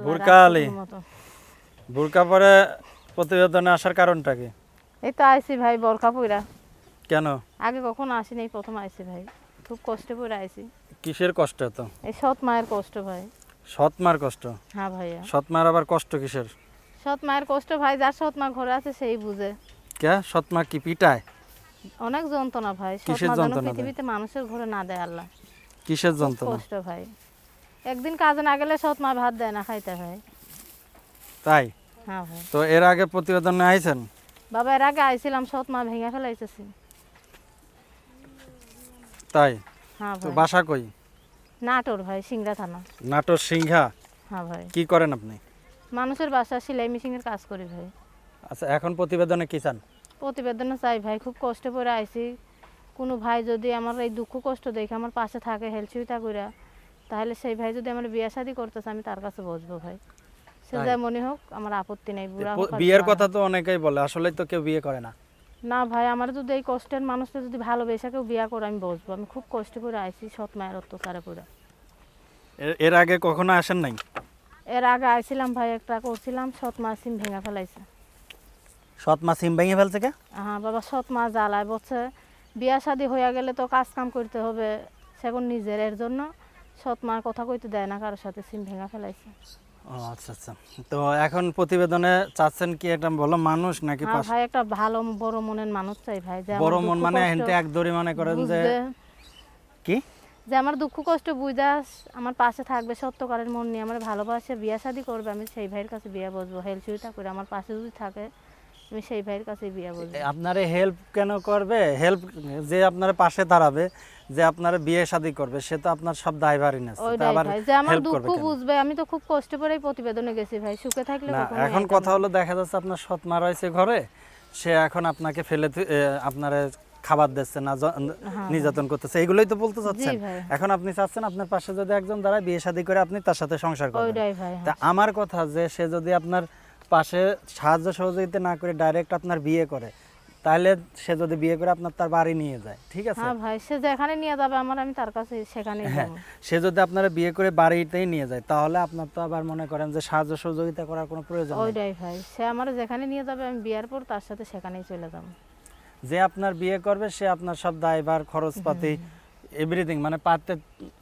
বুরকা আলী বুরকা পরে প্রতিবেদনে আসার কারণটা কি? এই তো আইছি ভাই বোরকা পইরা। কেন? আগে কখনো আসিনি, এই প্রথম আইছি ভাই। খুব কষ্টে পইরা আইছি। কিসের কষ্ট তো? এই সৎ মায়ের কষ্ট ভাই। সৎ মার কষ্ট? হ্যাঁ ভাইয়া। সৎ মার আবার কষ্ট কিসের? সৎ মায়ের কষ্ট ভাই, যার সৎ মা ঘরে আছে সেই বুঝে। কে সৎ মা কি পিটায়? অনেক যন্ত্রণা ভাই। সৎ কিসের মা যেন যন্ত্রণা দেয়? পৃথিবীতে মানুষের ঘরে না দেয় আল্লাহ। কিসের খুব যন্ত্রণা? কষ্ট ভাই। একদিন কাজে না গেলে সৎ মা ভাত দেয় না খাইতে ভাই। তাই? হ্যাঁ ভাই। তো এর আগে প্রতিবেদনে আইছেন? বাবা এর আগে আইছিলাম, সৎ মা ভেঙে ফেলাইতেছি। তাই? হ্যাঁ তো ভাই। বাসা কই? নাটোর ভাই, সিংড়া থানা। নাটোর সিংহা? হ্যাঁ ভাই। কি করেন আপনি? মানুষের বাসা সেলাই মেশিনের কাজ করি ভাই। আচ্ছা, এখন প্রতিবেদনে কি চান? প্রতিবেদনে চাই ভাই, খুব কষ্টে পড়ে আইছি। কোনো ভাই যদি আমার এই দুঃখ কষ্ট দেখে আমার পাশে থাকে, হেলসুইতা কইরা, তাহলে সেই ভাই যদি আমার বিয়ে শাদী করতেছে, আমি তার কাছে বসবো ভাই। সে তাই? যাই মনে হোক, আমার আপত্তি নেই। বুড়া হোক আর বিয়ের জোয়ান কথা হোক। তো অনেকেই বলে, আসলে তো কেউ বিয়ে করে না। না ভাই, আমার যদি এই কষ্টের মানুষটা যদি ভালোবেসে কেউ বিয়ে করে, আমি বসবো। আমি খুব কষ্টে করে আইছি সৎ মায়ের অত্যাচারে পড়ে। এর আগে কখনো আসেন নাই? এর আগে আইছিলাম ভাই, একটা করছিলাম, সৎ মা সিম ভেঙে ফেলাইছে। সৎ মা সিম ভেঙে ফেলছে কে? হ্যাঁ বাবা, সৎ মা জ্বালায় বলছে বিয়া শাদী হয়ে গেলে তো কাজ কাম করতে হবে, সেখন নিজের, এর জন্য সৎ মার কথা কইতে দেয় না কারোর সাথে, সিম ভেঙে ফেলাইছে। ও আচ্ছা আচ্ছা। তো এখন প্রতিবেদনে চাচ্ছেন কি, এটা ভালো মানুষ নাকি হ্যাঁ ভাই, একটা ভালো বড় মনের মানুষ চাই ভাই, যে আমার বড় দুঃখ মন মানে কষ্ট হেনতে একদরই মনে করেন যে বুঝবে, কি? যে আমার দুঃখ কষ্ট বুঝা আমার পাশে থাকবে, সত্যকারের মন নিয়ে আমার ভালোবাসে, বিয়া শাদী করবে, আমি সেই ভাইয়ের কাছে বিয়া বসবো। হেল্প সুবিধা করে আমার পাশে যদি থাকে, আমি সেই ভাইয়ের কাছে বিয়া বসবো। আপনারে হেল্প কেন করবে? হেল্প যে আপনার পাশে দাঁড়াবে, যে আপনার বিয়ে শাদী করবে, সে তো আপনার সব দায়ভারই না। ওইটাই ভাই, যে আমার হেল্প দুঃখ করবে কেন? বুঝবে। আমি তো খুব কষ্ট করেই প্রতিবেদনে গেছি ভাই, সুখে থাকলে না, কখনো এখন একা কথা না। হলো, দেখা যাচ্ছে আপনার সৎ মা রয়েছে ঘরে, সে এখন আপনাকে ফেলে আপনারে খাবার দিচ্ছে না, হ্যাঁ নির্যাতন করতেছে, এগুলোই তো বলতে জি চাচ্ছেন। ভাই। এখন আপনি চাচ্ছেন আপনার পাশে যদি একজন দাঁড়ায়, বিয়ে শাদী করে আপনি তার সাথে সংসার করবেন। ওইটাই ভাই। তা আমার কথা, যে সে যদি আপনার পাশে সাহায্য সহযোগিতা না করে ডাইরেক্ট আপনার বিয়ে করে, তাহলে সে যদি বিয়ে করে আপনার তার বাড়ি নিয়ে যায়, ঠিক আছে? হ্যাঁ ভাই, সে যেখানে নিয়ে যাবে আমার, আমি তার কাছে সেখানেই হ্যাঁ, যাবো। সে যদি আপনারা বিয়ে করে বাড়িতেই নিয়ে যায়, তাহলে আপনার তো আবার মনে করেন যে সাহায্য সহযোগিতা করার কোনো প্রয়োজন নেই। ওইটাই ভাই, সে আমার যেখানে নিয়ে যাবে, আমি বিয়ার পর তার সাথে সেখানেই চলে যাবো। যে আপনার বিয়ে করবে, সে আপনার সব দায়ভার, খরচপাতি, এভরিথিং, মানে পাতে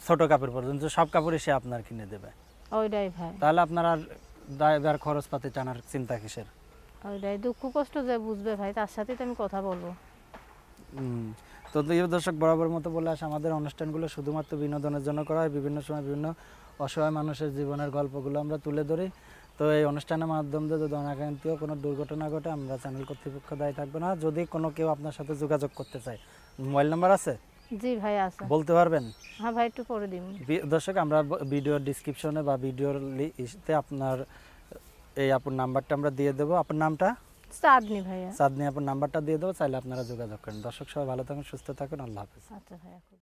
ছোট কাপড় পর্যন্ত সব কাপড়ই সে আপনার কিনে দেবে। ওইটাই ভাই। তাহলে আপনার আর দায়ভার, খরচপাতি টানার চিন্তা কিসের? ওইটাই, দুঃখ কষ্ট যে বুঝবে ভাই, তার সাথেই তো আমি কথা বলবো। তো প্রিয় দর্শক, বরাবর মতো বলে আসে, আমাদের অনুষ্ঠানগুলো শুধুমাত্র বিনোদনের জন্য করা হয়। বিভিন্ন সময় বিভিন্ন অসহায় মানুষের জীবনের গল্পগুলো আমরা তুলে ধরি। তো এই অনুষ্ঠানের মাধ্যমে যদি অনাকাঙ্ক্ষিত কোনো দুর্ঘটনা ঘটে, আমরা চ্যানেল কর্তৃপক্ষ দায়ী থাকবে না। যদি কোনো কেউ আপনার সাথে যোগাযোগ করতে চায়, মোবাইল নাম্বার আছে? জি ভাই আছে। বলতে পারবেন? হ্যাঁ ভাই, একটু পরে দিন। দর্শক, আমরা ভিডিওর ডিসক্রিপশনে বা ভিডিওর লিস্টে আপনার এই আপুর নাম্বারটা আমরা দিয়ে দেবো। আপনার নামটা? চাঁদনি ভাইয়া। চাঁদনি আপুর নাম্বারটা দিয়ে দেবো, চাইলে আপনারা যোগাযোগ করেন। দর্শক সবাই ভালো থাকুন, সুস্থ থাকুন, আল্লাহ হাফেজ। আচ্ছা ভাইয়া।